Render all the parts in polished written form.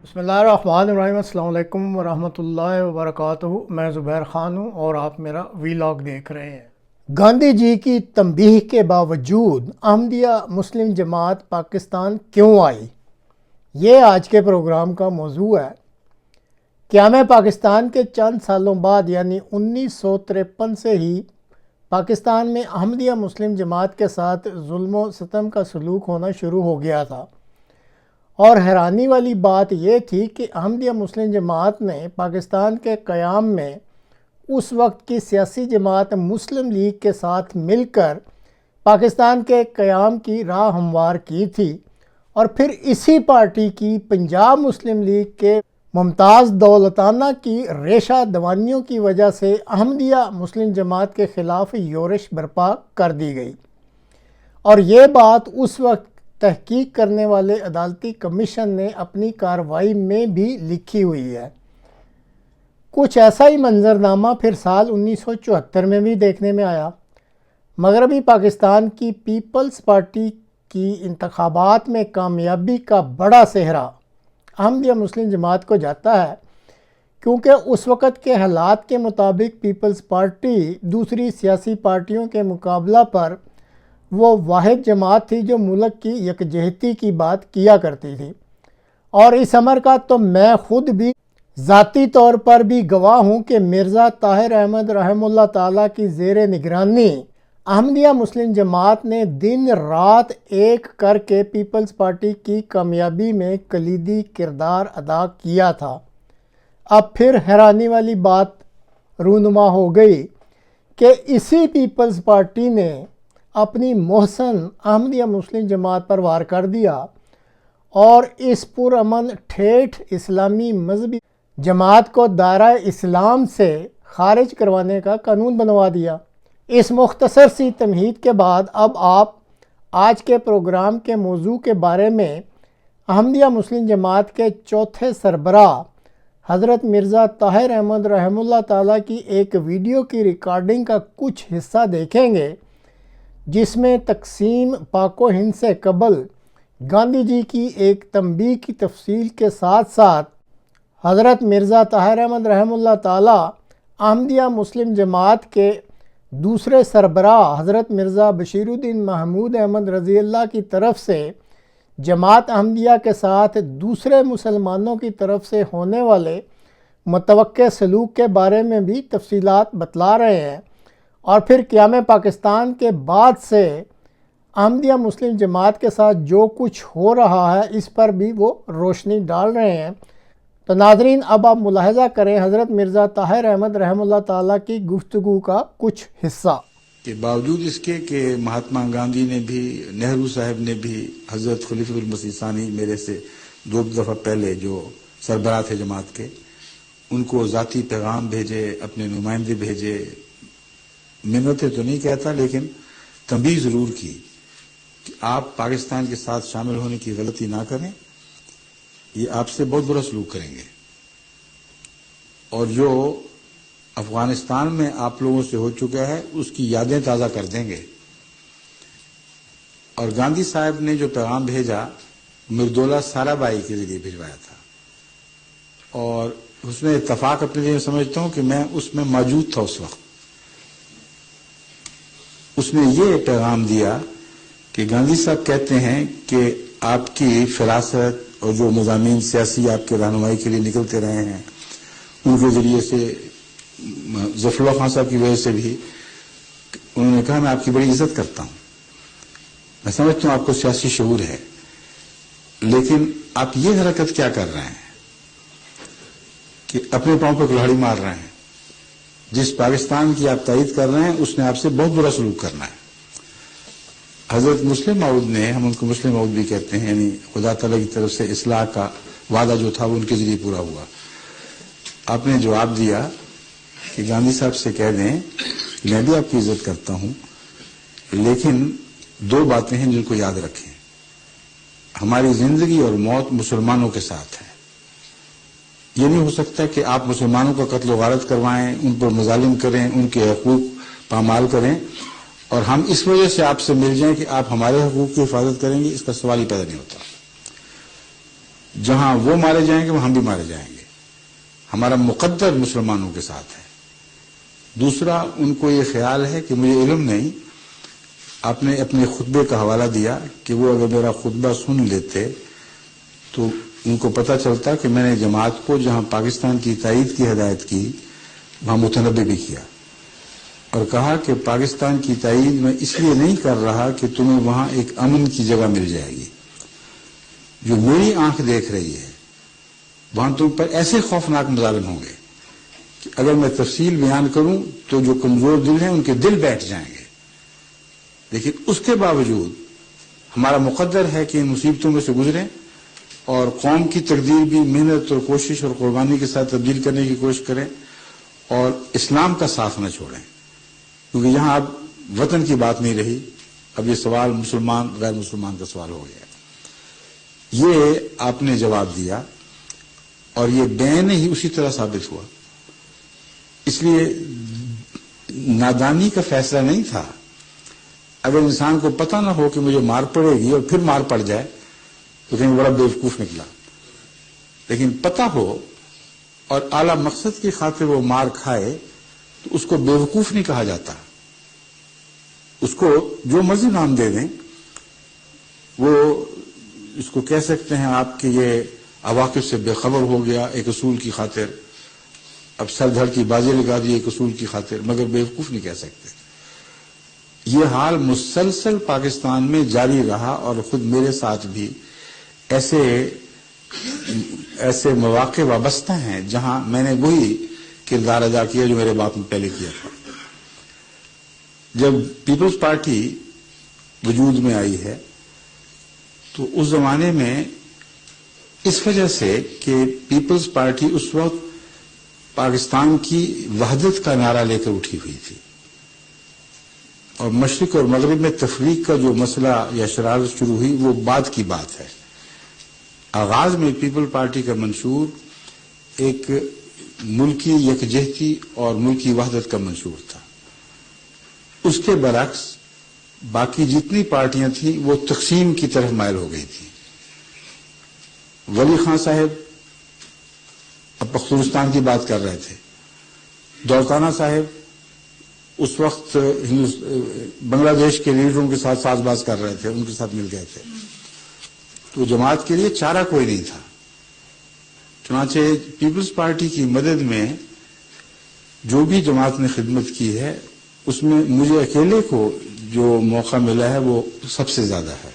بسم اللہ الرحمن الرحیم۔ السلام علیکم ورحمۃ اللہ وبرکاتہ۔ میں زبیر خان ہوں اور آپ میرا ویلاگ دیکھ رہے ہیں۔ گاندھی جی کی تنبیہ کے باوجود احمدیہ مسلم جماعت پاکستان کیوں آئی، یہ آج کے پروگرام کا موضوع ہے۔ قیام پاکستان کے چند سالوں بعد یعنی 1953 سے ہی پاکستان میں احمدیہ مسلم جماعت کے ساتھ ظلم و ستم کا سلوک ہونا شروع ہو گیا تھا، اور حیرانی والی بات یہ تھی کہ احمدیہ مسلم جماعت نے پاکستان کے قیام میں اس وقت کی سیاسی جماعت مسلم لیگ کے ساتھ مل کر پاکستان کے قیام کی راہ ہموار کی تھی، اور پھر اسی پارٹی کی پنجاب مسلم لیگ کے ممتاز دولتانہ کی ریشہ دوانیوں کی وجہ سے احمدیہ مسلم جماعت کے خلاف یورش برپا کر دی گئی۔ اور یہ بات اس وقت تحقیق کرنے والے عدالتی کمیشن نے اپنی کارروائی میں بھی لکھی ہوئی ہے۔ کچھ ایسا ہی منظرنامہ پھر سال 1974 میں بھی دیکھنے میں آیا۔ مغربی پاکستان کی پیپلز پارٹی کی انتخابات میں کامیابی کا بڑا سہرا احمدیہ مسلم جماعت کو جاتا ہے، کیونکہ اس وقت کے حالات کے مطابق پیپلز پارٹی دوسری سیاسی پارٹیوں کے مقابلہ پر وہ واحد جماعت تھی جو ملک کی یکجہتی کی بات کیا کرتی تھی، اور اس امر کا تو میں خود بھی ذاتی طور پر بھی گواہ ہوں کہ مرزا طاہر احمد رحمہ اللہ تعالیٰ کی زیر نگرانی احمدیہ مسلم جماعت نے دن رات ایک کر کے پیپلز پارٹی کی کامیابی میں کلیدی کردار ادا کیا تھا۔ اب پھر حیرانی والی بات رونما ہو گئی کہ اسی پیپلز پارٹی نے اپنی محسن احمدیہ مسلم جماعت پر وار کر دیا اور اس پرامن ٹھیٹھ اسلامی مذہبی جماعت کو دائرہ اسلام سے خارج کروانے کا قانون بنوا دیا۔ اس مختصر سی تمہید کے بعد اب آپ آج کے پروگرام کے موضوع کے بارے میں احمدیہ مسلم جماعت کے چوتھے سربراہ حضرت مرزا طاہر احمد رحمہ اللہ تعالیٰ کی ایک ویڈیو کی ریکارڈنگ کا کچھ حصہ دیکھیں گے، جس میں تقسیم پاک و ہند سے قبل گاندھی جی کی ایک تنبیہ کی تفصیل کے ساتھ ساتھ حضرت مرزا طاہر احمد رحمہ اللہ تعالیٰ احمدیہ مسلم جماعت کے دوسرے سربراہ حضرت مرزا بشیر الدین محمود احمد رضی اللہ کی طرف سے جماعت احمدیہ کے ساتھ دوسرے مسلمانوں کی طرف سے ہونے والے متوقع سلوک کے بارے میں بھی تفصیلات بتلا رہے ہیں، اور پھر قیام پاکستان کے بعد سے احمدیہ مسلم جماعت کے ساتھ جو کچھ ہو رہا ہے اس پر بھی وہ روشنی ڈال رہے ہیں۔ تو ناظرین، اب آپ ملاحظہ کریں حضرت مرزا طاہر احمد رحمہ اللہ تعالیٰ کی گفتگو کا کچھ حصہ۔ کہ باوجود اس کے کہ مہاتما گاندھی نے بھی، نہرو صاحب نے بھی، حضرت خلیفہ المسیح ثانی میرے سے 2 دفعہ پہلے جو سربراہ تھے جماعت کے، ان کو ذاتی پیغام بھیجے، اپنے نمائندے بھیجے، منتیں تو نہیں کہتا لیکن تنبیہ ضرور کی کہ آپ پاکستان کے ساتھ شامل ہونے کی غلطی نہ کریں، یہ آپ سے بہت برا سلوک کریں گے، اور جو افغانستان میں آپ لوگوں سے ہو چکا ہے اس کی یادیں تازہ کر دیں گے۔ اور گاندھی صاحب نے جو پیغام بھیجا مردولا سارا بائی کے ذریعے بھجوایا تھا، اور اس میں اتفاق اپنے لیے سمجھتا ہوں کہ میں اس میں موجود تھا اس وقت۔ اس نے یہ پیغام دیا کہ گاندھی صاحب کہتے ہیں کہ آپ کی فراست اور جو مضامین سیاسی آپ کے رہنمائی کے لیے نکلتے رہے ہیں، ان کے ذریعے سے ظفر اللہ خان صاحب کی وجہ سے بھی انہوں نے کہا میں آپ کی بڑی عزت کرتا ہوں، میں سمجھتا ہوں آپ کو سیاسی شعور ہے، لیکن آپ یہ حرکت کیا کر رہے ہیں کہ اپنے پاؤں پر کلاڑی مار رہے ہیں۔ جس پاکستان کی آپ تائید کر رہے ہیں اس نے آپ سے بہت برا سلوک کرنا ہے۔ حضرت مسلم موعود نے، ہم ان کو مسلم موعود بھی کہتے ہیں، یعنی خدا تعالیٰ کی طرف سے اصلاح کا وعدہ جو تھا وہ ان کے ذریعے پورا ہوا۔ آپ نے جواب دیا کہ گاندھی صاحب سے کہہ دیں میں بھی آپ کی عزت کرتا ہوں، لیکن 2 باتیں ہیں جن کو یاد رکھیں، ہماری زندگی اور موت مسلمانوں کے ساتھ ہے۔ یہ نہیں ہو سکتا کہ آپ مسلمانوں کا قتل و غارت کروائیں، ان پر مظالم کریں، ان کے حقوق پامال کریں، اور ہم اس وجہ سے آپ سے مل جائیں کہ آپ ہمارے حقوق کی حفاظت کریں گے، اس کا سوال ہی پیدا نہیں ہوتا۔ جہاں وہ مارے جائیں گے وہاں ہم بھی مارے جائیں گے. ہمارا مقدر مسلمانوں کے ساتھ ہے. دوسرا، ان کو یہ خیال ہے کہ مجھے علم نہیں. آپ نے اپنے خطبے کا حوالہ دیا کہ وہ اگر میرا خطبہ سن لیتے تو ان کو پتہ چلتا کہ میں نے جماعت کو جہاں پاکستان کی تائید کی ہدایت کی وہاں متنبع بھی کیا، اور کہا کہ پاکستان کی تائید میں اس لیے نہیں کر رہا کہ تمہیں وہاں ایک امن کی جگہ مل جائے گی. جو میری آنکھ دیکھ رہی ہے وہاں تم پر ایسے خوفناک مظالم ہوں گے کہ اگر میں تفصیل بیان کروں تو جو کمزور دل ہیں ان کے دل بیٹھ جائیں گے. لیکن اس کے باوجود ہمارا مقدر ہے کہ ان مصیبتوں میں سے گزریں اور قوم کی تقدیر بھی محنت اور کوشش اور قربانی کے ساتھ تبدیل کرنے کی کوشش کریں اور اسلام کا ساتھ نہ چھوڑیں. کیونکہ یہاں اب وطن کی بات نہیں رہی، اب یہ سوال مسلمان غیر مسلمان کا سوال ہو گیا. یہ آپ نے جواب دیا اور یہ بین ہی اسی طرح ثابت ہوا. اس لیے نادانی کا فیصلہ نہیں تھا. اگر انسان کو پتہ نہ ہو کہ مجھے مار پڑے گی اور پھر مار پڑ جائے تو کہیں بڑا بیوقوف نکلا. لیکن پتہ ہو اور اعلی مقصد کی خاطر وہ مار کھائے تو اس کو بیوقوف نہیں کہا جاتا. اس کو جو مرضی نام دے دیں، وہ اس کو کہہ سکتے ہیں آپ کہ یہ عواقب سے بے خبر ہو گیا ایک اصول کی خاطر، اب سر دھڑ کی بازی لگا دی ایک اصول کی خاطر، مگر بیوقوف نہیں کہہ سکتے. یہ حال مسلسل پاکستان میں جاری رہا اور خود میرے ساتھ بھی ایسے مواقع وابستہ ہیں جہاں میں نے وہی کردار ادا کیا جو میرے باپ نے پہلے کیا تھا. جب پیپلز پارٹی وجود میں آئی ہے تو اس زمانے میں اس وجہ سے کہ پیپلز پارٹی اس وقت پاکستان کی وحدت کا نعرہ لے کر اٹھی ہوئی تھی اور مشرق اور مغرب میں تفریق کا جو مسئلہ یا شرارت شروع ہوئی وہ بعد کی بات ہے. آغاز میں پیپل پارٹی کا منشور ایک ملکی یکجہتی اور ملکی وحدت کا منشور تھا. اس کے برعکس باقی جتنی پارٹیاں تھیں وہ تقسیم کی طرف مائل ہو گئی تھیں. ولی خان صاحب اب پختونستان کی بات کر رہے تھے، دولتانہ صاحب اس وقت بنگلہ دیش کے لیڈروں کے ساتھ ساز باز کر رہے تھے، ان کے ساتھ مل گئے تھے. تو جماعت کے لیے چارہ کوئی نہیں تھا. چنانچہ پیپلز پارٹی کی مدد میں جو بھی جماعت نے خدمت کی ہے اس میں مجھے اکیلے کو جو موقع ملا ہے وہ سب سے زیادہ ہے.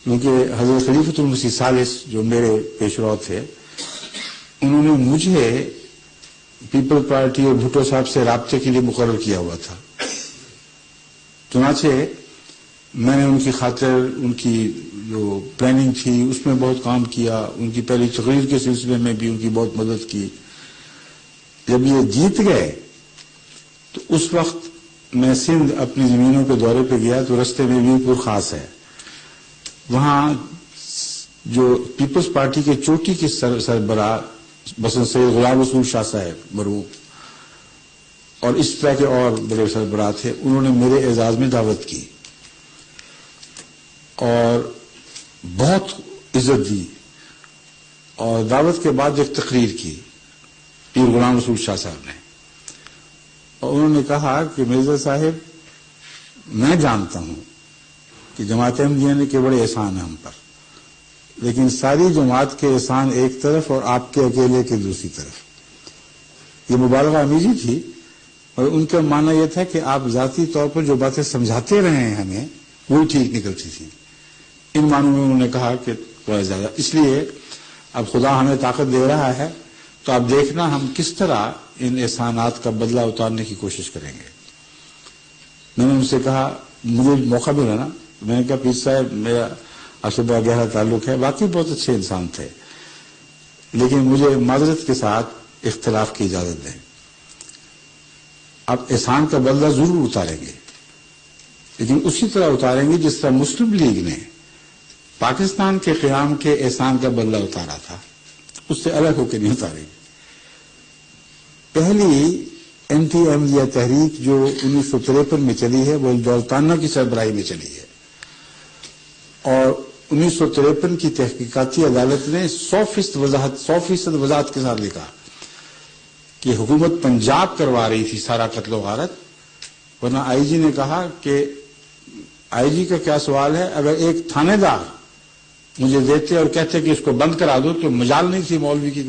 کیونکہ حضرت خلیفۃ المسیح ثالث جو میرے پیشرو تھے انہوں نے مجھے پیپل پارٹی اور بھٹو صاحب سے رابطے کے لیے مقرر کیا ہوا تھا. چنانچہ میں نے ان کی خاطر ان کی جو پلاننگ تھی اس میں بہت کام کیا، ان کی پہلی تقریر کے سلسلے میں بھی ان کی بہت مدد کی. جب یہ جیت گئے تو اس وقت میں سندھ اپنی زمینوں کے دورے پہ گیا تو رستے میں ویرپور خاص ہے، وہاں جو پیپلز پارٹی کے چوٹی کے سربراہ مثلا سید غلام رسول شاہ صاحب مرحوم اور اس طرح کے اور بڑے سربراہ تھے، انہوں نے میرے اعزاز میں دعوت کی اور بہت عزت دی اور دعوت کے بعد ایک تقریر کی پیر غلام رسول شاہ صاحب نے، اور انہوں نے کہا کہ مرزا صاحب میں جانتا ہوں کہ جماعت احمدیہ کے بڑے احسان ہیں ہم پر، لیکن ساری جماعت کے احسان ایک طرف اور آپ کے اکیلے کے دوسری طرف. یہ مبالغہ امیری تھی اور ان کا ماننا یہ تھا کہ آپ ذاتی طور پر جو باتیں سمجھاتے رہے ہیں ہمیں وہی ٹھیک نکلتی تھی. ان معنوں میں انہوں نے کہا کہ تھوڑا زیادہ، اس لیے اب خدا ہمیں طاقت دے رہا ہے تو آپ دیکھنا ہم کس طرح ان احسانات کا بدلہ اتارنے کی کوشش کریں گے. میں نے ان سے کہا، مجھے موقع ملا نا، میں نے کہا پیر صاحب میرا آپ سے بڑا گہرا تعلق ہے، واقعی بہت اچھے انسان تھے، لیکن مجھے معذرت کے ساتھ اختلاف کی اجازت دیں. آپ احسان کا بدلہ ضرور اتاریں گے لیکن اسی طرح اتاریں گے جس طرح مسلم لیگ نے پاکستان کے قیام کے احسان کا بدلہ اتارا تھا، اس سے الگ ہو کے نہیں اتاریں گے. پہلی اینٹی احمدیہ تحریک جو 1953 میں چلی ہے وہ دولتانہ کی سربراہی میں چلی ہے اور 1953 کی تحقیقاتی عدالت نے 100% وضاحت کے ساتھ لکھا کہ حکومت پنجاب کروا رہی تھی سارا قتل و غارت، ورنہ آئی جی نے کہا کہ آئی جی کا کیا سوال ہے، اگر ایک تھانے دار مجھے دیتے اور کہتے کہ اس کو بند کرا دو تو مجال نہیں تھی مولوی کی